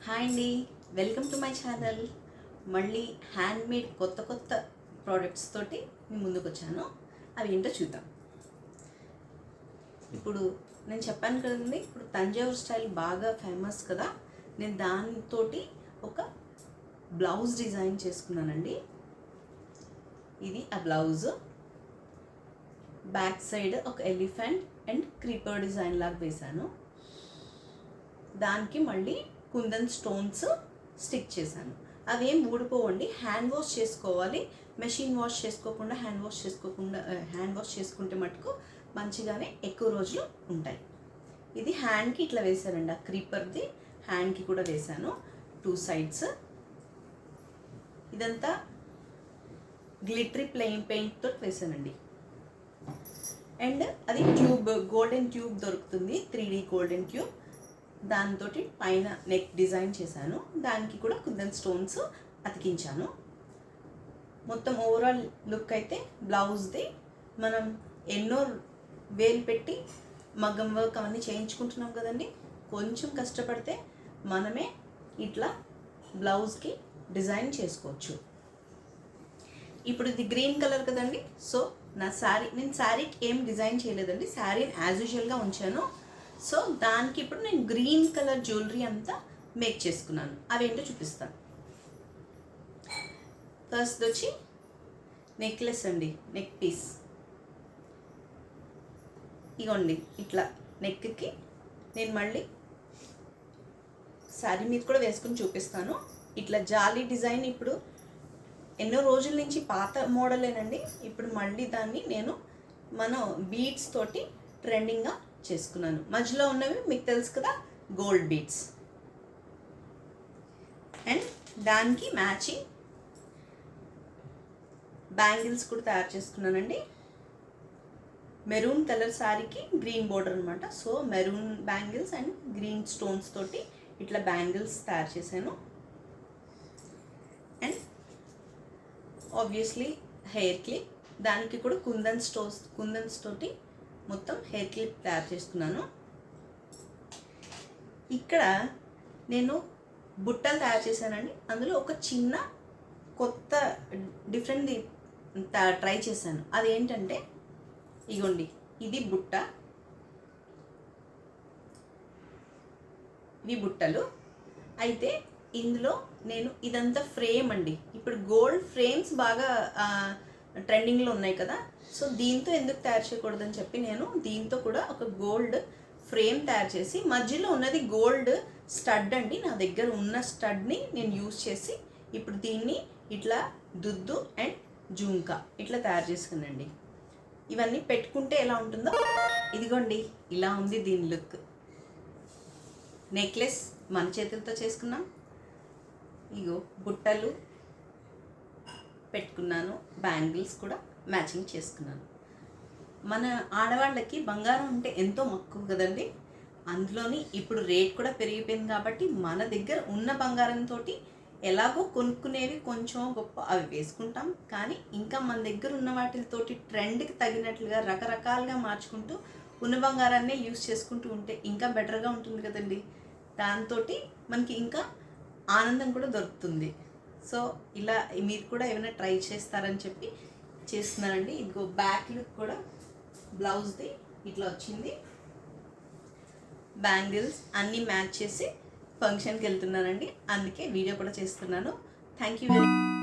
Hi అండి, welcome to my channel. మళ్ళీ handmade కొత్త కొత్త ప్రోడక్ట్స్ తోటి మీ ముందుకు వచ్చాను. అవి ఏంటో చూద్దాం. ఇప్పుడు నేను చెప్పాను కదండి, ఇప్పుడు తంజావూర్ స్టైల్ బాగా ఫేమస్ కదా. నేను దానితో ఒక బ్లౌజ్ డిజైన్ చేసుకున్నానండి. ఇది ఆ బ్లౌజ్ బ్యాక్ సైడ్ ఒక ఎలిఫెంట్ అండ్ క్రీపర్ డిజైన్ లాగా వేశాను. దానికి మళ్ళీ కుందన్ స్టోన్స్ స్టిక్ చేశాను. అవేం ఊడిపోవండి. హ్యాండ్ వాష్ చేసుకోవాలి. మెషిన్ వాష్ చేసుకోకుండా హ్యాండ్ వాష్ చేసుకుంటే మటుకు మంచిగానే ఎక్కువ రోజులు ఉంటాయి. ఇది హ్యాండ్కి ఇట్లా వేశానండి. ఆ క్రీపర్ది హ్యాండ్కి కూడా వేశాను, 2 సైడ్స్. ఇదంతా గ్లిటరీ పెయింట్ తోటి వేశానండి. అండ్ అది గోల్డెన్ ట్యూబ్ దొరుకుతుంది, 3D గోల్డెన్ ట్యూబ్. దాంతో పైన నెక్ డిజైన్ చేశాను. దానికి కూడా కుందన్ స్టోన్స్ అతికించాను. మొత్తం ఓవరాల్ లుక్ అయితే బ్లౌజ్ది మనం ఎన్నో వేలు పెట్టి మగ్గం వర్క్ అవన్నీ చేయించుకుంటున్నాం కదండి. కొంచెం కష్టపడితే మనమే ఇట్లా బ్లౌజ్కి డిజైన్ చేసుకోవచ్చు. ఇప్పుడు ఇది గ్రీన్ కలర్ కదండి. సో నేను శారీకి ఏం డిజైన్ చేయలేదండి. శారీని యాజ్ యూజువల్గా ఉంచాను. సో దానికి ఇప్పుడు నేను గ్రీన్ కలర్ జ్యువెలరీ అంతా మేక్ చేసుకున్నాను. అవేంటో చూపిస్తాను. ఫస్ట్ వచ్చి నెక్లెస్ అండి, నెక్ పీస్. ఇగోండి ఇట్లా నెక్కి నేను మళ్ళీ శారీ మీద కూడా వేసుకుని చూపిస్తాను. ఇట్లా జాలీ డిజైన్ ఇప్పుడు ఎన్నో రోజుల నుంచి పాత మోడలేనండి. ఇప్పుడు మళ్ళీ దాన్ని మనం బీడ్స్ తోటి ట్రెండింగ్గా చేసుకున్నాను. మధ్యలో ఉన్నవి మీకు తెలుసు కదా, గోల్డ్ బీడ్స్. అండ్ దానికి మ్యాచింగ్ బ్యాంగిల్స్ కూడా తయారు చేసుకున్నానండి. మెరూన్ కలర్ శారీకి గ్రీన్ బోర్డర్ అనమాట. So maroon bangles and green stones తోటి ఇట్లా బ్యాంగిల్స్ తయారు చేశాను. అండ్ ఆబ్వియస్లీ హెయిర్ క్లిప్, దానికి కూడా కుందన్స్ తోటి మొత్తం హెయిర్ క్లిప్ తయారు చేసుకున్నాను. ఇక్కడ నేను బుట్టలు తయారు చేశానండి. అందులో ఒక చిన్న కొత్త డిఫరెంట్ ట్రై చేశాను. అదేంటంటే ఇగోండి, ఇది బుట్ట, ఇవి బుట్టలు. అయితే ఇందులో నేను ఇదంతా ఫ్రేమ్ అండి. ఇప్పుడు గోల్డ్ ఫ్రేమ్స్ బాగా ట్రెండింగ్లో ఉన్నాయి కదా. సో దీంతో ఎందుకు తయారు చేయకూడదని చెప్పి నేను దీంతో కూడా ఒక గోల్డ్ ఫ్రేమ్ తయారు చేసి, మధ్యలో ఉన్నది గోల్డ్ స్టడ్ అండి. నా దగ్గర ఉన్న స్టడ్ని నేను యూజ్ చేసి ఇప్పుడు దీన్ని ఇట్లా దుద్దు అండ్ జుంకా ఇట్లా తయారు చేసుకున్నానండి. ఇవన్నీ పెట్టుకుంటే ఎలా ఉంటుందో ఇదిగోండి, ఇలా ఉంది దీని లుక్. నెక్లెస్ మన చేతులతో చేసుకున్నాం. ఇగో బుట్టలు పెట్టుకున్నాను, బ్యాంగిల్స్ కూడా మ్యాచింగ్ చేసుకున్నాను. మన ఆడవాళ్ళకి బంగారం అంటే ఎంతో మక్కువ కదండి. అందులోని ఇప్పుడు రేట్ కూడా పెరిగిపోయింది కాబట్టి మన దగ్గర ఉన్న బంగారంతో ఎలాగో కొనుక్కునేవి కొంచెం గొప్ప అవి వేసుకుంటాం. కానీ ఇంకా మన దగ్గర ఉన్న వాటితోటి ట్రెండ్కి తగినట్లుగా రకరకాలుగా మార్చుకుంటూ ఉన్న బంగారాన్నే యూజ్ చేసుకుంటూ ఉంటే ఇంకా బెటర్గా ఉంటుంది కదండి. దాంతో మనకి ఇంకా ఆనందం కూడా దొరుకుతుంది. సో ఇలా మీరు కూడా ఏమైనా ట్రై చేస్తారని చెప్పి చేస్తున్నానండి. ఇదిగో బ్యాక్ లుక్ కూడా బ్లౌజ్ది ఇట్లా వచ్చింది. బ్యాంగిల్స్ అన్నీ మ్యాచ్ చేసి ఫంక్షన్కి వెళ్తున్నానండి. అందుకే వీడియో కూడా చేస్తున్నాను. Thank you very much.